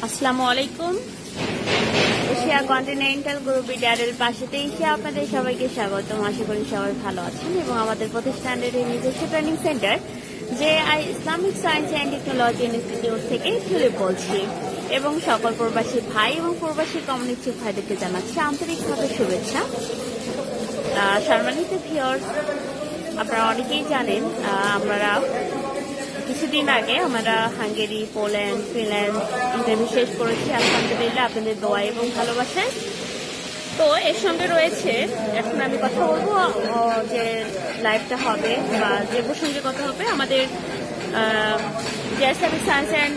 আসসালামু আলাইকুম। Asia continental group বিডারের পাশেতে এসে আপনাদের সবাইকে স্বাগতম। আশা করি সবাই ভালো আছেন এবং আমাদের প্রতিষ্ঠানের নিজস্ব training centre JI Islamic science and technology institute থেকে ফিরে বলছি এবং সকল প্রবাসী ভাই এবং প্রবাসী কমিউনিটি ভাইদেরকে জানাচ্ছি আন্তরিকভাবে শুভেচ্ছা। সম্মানিত ভিউয়ার্স, আপনারা অনেকেই জানেন আমরা কিছুদিন আগে আমরা হাঙ্গেরি, পোল্যান্ড, ফিনল্যান্ড ইন্টারভিউ শেষ করেছি আলহামদুলিল্লাহ আপনাদের দোয়া এবং ভালোবাসায়। তো এর সঙ্গে রয়েছে, এখন আমি কথা বলবো যে লাইভটা হবে বা যে প্রসঙ্গে কথা হবে আমাদের JI ইসলামিক সায়েন্স অ্যান্ড